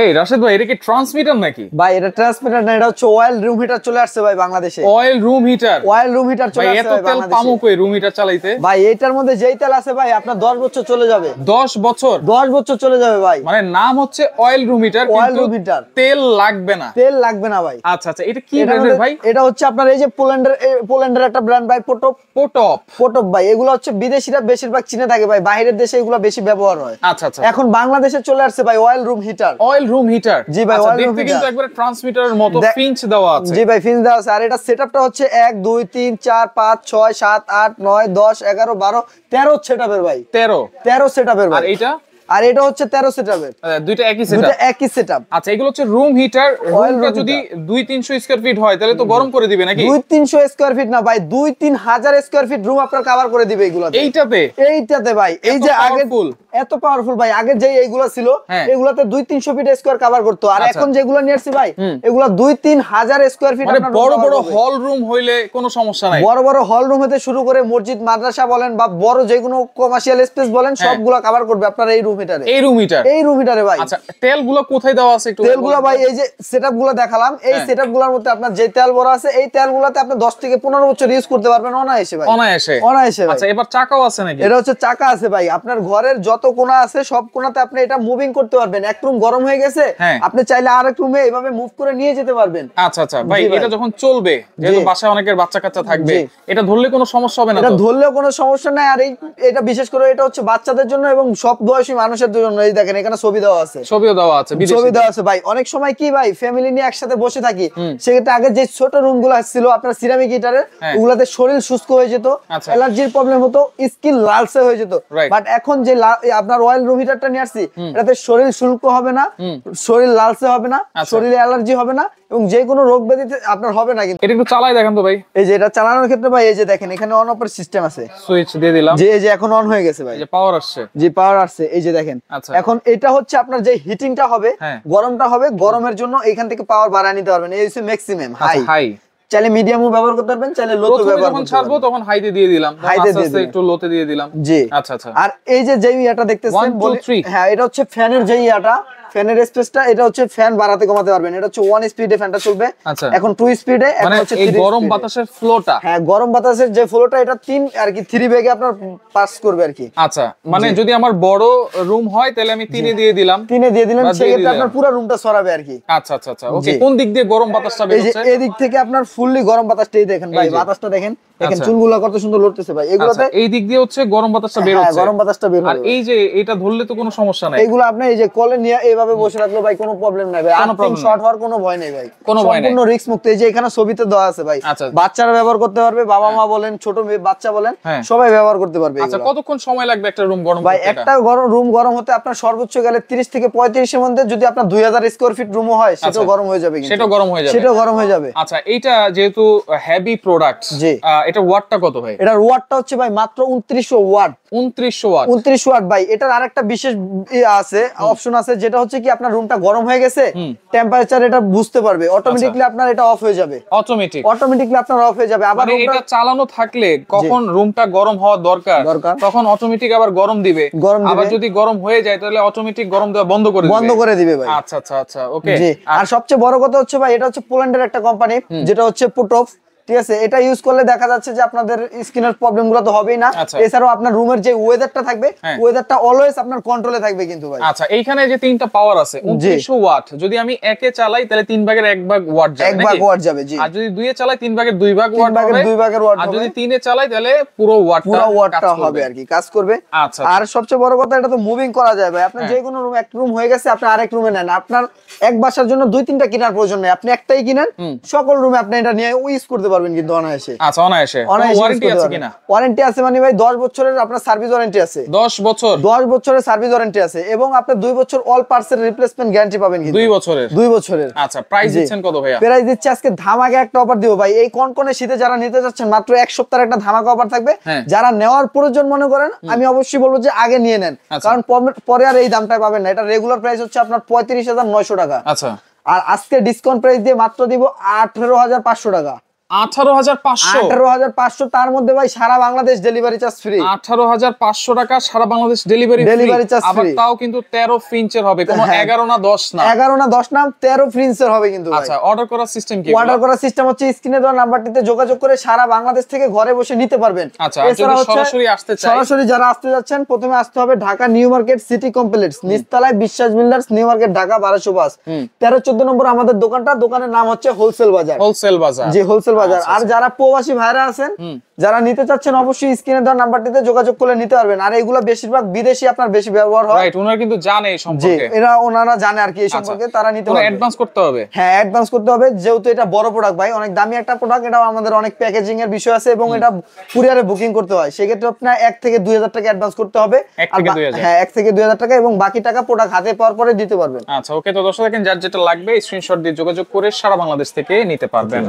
এই রাশেদ ভাই, এটা কি ট্রান্সমিটার নাকি? ভাই এটা ট্রান্সমিটার না, এটা হচ্ছে অয়েল রুম হিটার চলে আসছে ভাই বাংলাদেশে। Oil room heater? Oil room heater চলে আসছে ভাই বাংলাদেশে। পামো কই রুম হিটার চালাইতে? ভাই এটার মধ্যে যেই তেল আছে ভাই আপনার 10 বছর চলে যাবে। 10 বছর? 10 বছর চলে যাবে ভাই। মানে নাম হচ্ছে oil room heater, oil room heater, তেল লাগবে না। তেল লাগবে না ভাই। আচ্ছা আচ্ছা, এটা কি ব্র্যান্ডের ভাই? এটা হচ্ছে আপনার এই যে পোল্যান্ডের একটা ব্র্যান্ড ভাই, পোটপ ভাই। এগুলো হচ্ছে বিদেশিরা বেশিরভাগ চীনে থাকে ভাই, বাইরের দেশে এগুলো বেশি ব্যবহার হয়। আচ্ছা আচ্ছা, এখন বাংলাদেশে চলে আসছে ভাই oil room heater. Oil room heater? জি ভাই, অয়েল রুম হিটার কিন্তু একবারে ট্রান্সমিটারের মতো ফিঞ্চ দেওয়া আছে। জি ভাই, ফিঞ্চ দেওয়া আছে। আর এটা সেটআপটা হচ্ছে 1 2 3 4 5 6 7 8 9 10 11 12 13 সেটআপের ভাই। 13 সেটআপের ভাই। আর এটা হচ্ছে 13 সেটআপের। দুইটা একই সেটআপ। আচ্ছা, এগুলো হচ্ছে রুম হিটার। রুমটা যদি 2-300 স্কয়ার ফিট হয় তাহলে তো গরম করে দিবে নাকি? 2-300 স্কয়ার ফিট না ভাই, 2-3 হাজার স্কয়ার ফিট রুম আপনার কভার করে দিবে এগুলাতে। এইটাতে ভাই, এই যে আগে এত পাওয়ারফুল ভাই, আগে যে এইগুলা ছিল এগুলাতে 2-300 ফিট স্কয়ার কভার করতো। আর এখন যেগুলো নিয়েছি ভাই এগুলা 2-3 হাজার স্কয়ার ফিট। মানে বড় বড় হল রুম হইলে কোনো সমস্যা নাই। বড় বড় হল রুম হতে শুরু করে মসজিদ মাদ্রাসা বলেন বা বড় যে কোনো কমার্শিয়াল স্পেস বলেন সবগুলা কভার করবে আপনার এই রুম হিটারে। এই রুম হিটারে ভাই। আচ্ছা, তেলগুলো কোথায় দেওয়া আছে একটু? তেলগুলো ভাই এই যে সেটআপগুলো দেখালাম, এই সেটআপগুলোর মধ্যে আপনার যে তেল ভরা আছে এই তেলগুলোতে আপনি 10 থেকে 15 বছর ইউজ করতে পারবেন অনায়াসে ভাই। অনায়াসে ভাই। আচ্ছা, এবার চাকাও আছে নাকি? এটা হচ্ছে চাকা আছে ভাই। আপনার ঘরের যত কোণা আছে সব কোণাতে আপনি এটা মুভিং করতে পারবেন। এক রুম গরম হয়ে গেছে, আপনি চাইলে আরেক রুমে এইভাবে মুভ করে নিয়ে যেতে পারবেন। আচ্ছা আচ্ছা ভাই, এটা যখন চলবে, যেহেতু বাসায় অনেকের বাচ্চা কাচ্চা থাকবে, এটা ধরলে কোনো সমস্যা হবে না? এটা ধরলেও কোনো সমস্যা নাই। আর এটা বিশেষ করে এটা হচ্ছে বাচ্চাদের জন্য এবং সব বয়সী মানুষের জন্য। এই দেখেন এখানে ছবি দেওয়া আছে ভাই। অনেক সময় কি ভাই ফ্যামিলি নিয়ে একসাথে বসে থাকি, সেক্ষেত্রে আগে যে ছোট রুম গুলো ছিল আপনার সিরামিক হিটারের, ওগুলাতে শরীর শুষ্ক হয়ে যেত, অ্যালার্জির প্রবলেম হতো, স্কিন লালচে হয়ে যেত। বাট এখন যে আপনার অয়েল রুম হিটারটা নিয়ে আসছি, এটাতে শরীর শুষ্ক হবে না, শরীর লালচে হবে না, শরীরে অ্যালার্জি হবে না এবং যে কোনো রোগ ব্যাধিতে আপনার হবে না। কিন্তু এটা একটু চালাই দেখেন তো ভাই। এই যে এটা চালানোর ক্ষেত্রে ভাই এই যে দেখেন এখানে অন অফের সিস্টেম আছে। সুইচ দিয়ে দিলাম, যে এই যে এখন অন হয়ে গেছে ভাই, যে পাওয়ার আসছে। জি পাওয়ার আসছে, এই যে দেখেন। এখন এটা হচ্ছে আপনার যে হিটিংটা হবে, গরমটা হবে, গরমের জন্য এইখান থেকে পাওয়ার বাড়ায় নিতে পারবেন। এই হচ্ছে ম্যাক্সিমাম হাই। চাইলে মিডিয়ামও ব্যবহার করতে পারবেন, চাইলে লোতে ব্যবহার করতে পারবেন। যখন ছাড়বো তখন হাইতে দিয়ে দিলাম, আস্তে একটু লোতে দিয়ে দিলাম। জি আচ্ছা আচ্ছা। আর এই যে যেই এটা দেখতেছেন, হ্যাঁ এটা হচ্ছে ফ্যানের যেই এটা ফ্যানের স্পেসটা, এটা হচ্ছে ফ্যান বাড়াতে কমাতে পারবেন। এটা হচ্ছে 1 স্পিডে ফ্যানটা চলবে, এখন 2 স্পিডে, এখন হচ্ছে এই গরম বাতাসের ফ্লোটা। হ্যাঁ, গরম বাতাসের যে ফ্লোটা এটা 3 আর কি 3 বেগে আপনার পাস করবে আর কি। আচ্ছা, মানে যদি আমার বড় রুম হয় তাহলে আমি 3 এ দিয়ে দিলাম, সেই ক্ষেত্রে আপনার পুরো রুমটা ছড়াবে আর কি। আচ্ছা আচ্ছা আচ্ছা, ওকে। কোন দিক দিয়ে গরম বাতাসটা বের হচ্ছে? এই দিক থেকে আপনার ফুললি গরম বাতাসটাই দেখেন ভাই, বাতাসটা দেখেন, দেখেন চুলগুলো কত সুন্দর লড়তেছে ভাই। এগুলোতে এই দিক দিয়ে হচ্ছে গরম বাতাসটা বের হচ্ছে। হ্যাঁ, গরম বাতাসটা বের হবে। আর এই যে এটা ধরলে তো কোনো সমস্যা নাই। এগুলো আপনি এই যে কলে নিয়ে এইভাবে বসে রাখলো ভাই, কোনো প্রবলেম নাই ভাই। আর্থিং শর্ট হওয়ার কোনো ভয় নেই ভাই, সম্পূর্ণ রিস্ক মুক্ত। এই যে এখানে ছবিতে দেওয়া আছে ভাই, বাচ্চারা ব্যবহার করতে পারবে, বাবা মা বলেন, ছোট বাচ্চা বলেন, সবাই ব্যবহার করতে পারবে। আচ্ছা, কতক্ষণ সময় লাগবে একটা রুম গরম ভাই? একটা রুম গরম হতে আপনার সর্বোচ্চ গেলে 30 থেকে 35 এর মধ্যে, যদি আপনার 2000 স্কয়ার ফিট রুমও হয় সেটাও গরম হয়ে যাবে। সেটাও গরম হয়ে যাবে। আচ্ছা, এইটা যেহেতু হেভি প্রোডাক্ট, এটা ওয়াটটা কত ভাই? এটার ওয়াটটা হচ্ছে ভাই মাত্র 2900 ওয়াট। 2900 ওয়াট ভাই। এটার আরেকটা বিশেষ আছে, অপশন আছে, যেটা হচ্ছে কি আপনার রুমটা গরম হয়ে গেছে, টেম্পারেচার এটা বুঝতে পারবে, অটোমেটিক্যালি আপনার এটা অফ হয়ে যাবে। অটোমেটিক্যালি আপনার অফ হয়ে যাবে। আবার এটা চালানো থাকলে কখন রুমটা গরম হওয়া দরকার তখন অটোমেটিক আবার গরম দিবে। আবার যদি গরম হয়ে যায় তাহলে অটোমেটিক গরম দেওয়া বন্ধ করে দিবে ভাই। আচ্ছা আচ্ছা আচ্ছা, ওকে। আর সবচেয়ে বড় কথা হচ্ছে ভাই, এটা হচ্ছে পোল্যান্ডের একটা কোম্পানি, যেটা হচ্ছে পোটপ, ঠিক আছে। এটা ইউজ করলে দেখা যাচ্ছে যে আপনাদের স্কিনের প্রবলেম গুলো তো হবেই না, এছাড়াও আপনার রুমের যে ওয়েদারটা থাকবে, ওয়েদারটা অলওয়েজ আপনার কন্ট্রোলে থাকবে কিন্তু ভাই। আচ্ছা, এইখানে যে 3টা পাওয়ার আছে 2900 ওয়াট, যদি আমি একে চালাই তাহলে 3 ভাগের 1 ভাগ ওয়াট যাবে, 1 ভাগ ওয়াট যাবে। জি। আর যদি 2 এ চালাই 3 ভাগের 2 ভাগ ওয়াট হবে, আর যদি 3 এ চালাই তাহলে পুরো ওয়াটটা হবে আর কি, কাজ করবে। আচ্ছা। আর সবচেয়ে বড় কথা, এটা তো মুভিং করা যায় ভাই। আপনি যে কোনো রুম, এক রুম হয়ে গেছে আপনি আরেক রুমে নেন, আপনার এক বাসার জন্য 2-3টা কেনার প্রয়োজন নেই, আপনি একটাই কিনেন, সকল রুমে আপনি এটা নিয়ে ইউজ করতে পারবেন কিন্তু অনায়াসে। আচ্ছা, অনায়াসে। ওয়ারেন্টি আছে কিনা? ওয়ারেন্টি আছে মানে ভাই 10 বছরের আপনার সার্ভিস ওয়ারেন্টি আছে। 10 বছরের সার্ভিস ওয়ারেন্টি আছে এবং আপনি 2 বছর অল পার্টস এর রিপ্লেসমেন্ট গ্যারান্টি পাবেন কিন্তু। 2 বছরের। আচ্ছা, প্রাইস দিচ্ছেন কত ভাইয়া? প্রাইস দিচ্ছি আজকে ধামাকা একটা অফার দিব ভাই। এই কনকনে শীতে যারা নিতে যাচ্ছেন, মাত্র 1 সপ্তাহের একটা ধামাকা অফার থাকবে। যারা নেওয়ার প্রয়োজন মনে করেন, আমি অবশ্যই বলবো যে আগে নিয়ে নেন, কারণ পরে আর এই দামটা পাবেন না। এটা রেগুলার প্রাইস হচ্ছে আপনার 35,900 টাকা। আচ্ছা। আর আজকে ডিসকাউন্ট প্রাইস দিয়ে মাত্র দিব 18,500 টাকা। 18,500 18,500 তার মধ্যে ভাই সারা বাংলাদেশ ডেলিভারি চার্জ ফ্রি। 18,500 টাকা সারা বাংলাদেশ ডেলিভারি চার্জ ফ্রি। আবার তাও কিন্তু 13 ইঞ্চের হবে, কোনো 11 না 10 না। 11 না 10 না 13 ইঞ্চের হবে কিন্তু ভাই। আচ্ছা, অর্ডার করার সিস্টেম কি? অর্ডার করার সিস্টেম হচ্ছে স্ক্রিনে দেওয়া নাম্বারটিতে যোগাযোগ করে সারা বাংলাদেশ থেকে ঘরে বসে নিতে পারবেন। আচ্ছা, আর যদি সরাসরি আসতে চাই? সরাসরি যারা আসতে যাচ্ছেন প্রথমে আসতে হবে Dhaka new market city complex, নিচতলায় বিশ্বাস বিল্ডার্স, নিউ মার্কেট, ঢাকা 1205। 13-14 নম্বর আমাদের দোকানটা। দোকানের নাম হচ্ছে হোলসেল বাজার। হোলসেল বাজার, জি হোলসেল বাজার। আর যারা প্রবাসী ভাইরা আছেন, যারা নিতে চাচ্ছেন অবশ্যই স্ক্রিনে দেওয়া নাম্বারটিতে যোগাযোগ করে নিতে পারবেন। আর এগুলো বেশিরভাগ বিদেশি আপনার বেশি ব্যবহার হয়। রাইট, ওনারা কিন্তু জানে এই সম্পর্কে। ওনারা জানে আর কি এই সম্পর্কে, তারা নিতে পারবে। অ্যাডভান্স করতে হবে? হ্যাঁ, অ্যাডভান্স করতে হবে, যেহেতু এটা বড় প্রোডাক্ট ভাই, অনেক দামি একটা প্রোডাক্ট। এটা আমাদের অনেক প্যাকেজিং এর বিষয় আছে এবং এটা কুরিয়ারে বুকিং করতে হয়। সেক্ষেত্রে আপনার 1 থেকে 2,000 টাকা অ্যাডভান্স করতে হবে। হ্যাঁ, 1 থেকে 2,000 টাকা, এবং বাকি টাকা প্রোডাক্ট হাতে পাওয়ার পরে দিতে পারবেন। আচ্ছা, ওকে। তো দর্শক দেখেন, যার যেটা লাগবে স্ক্রিনশট দিয়ে যোগাযোগ করে সারা বাংলাদেশ থেকে নিতে পারবেন।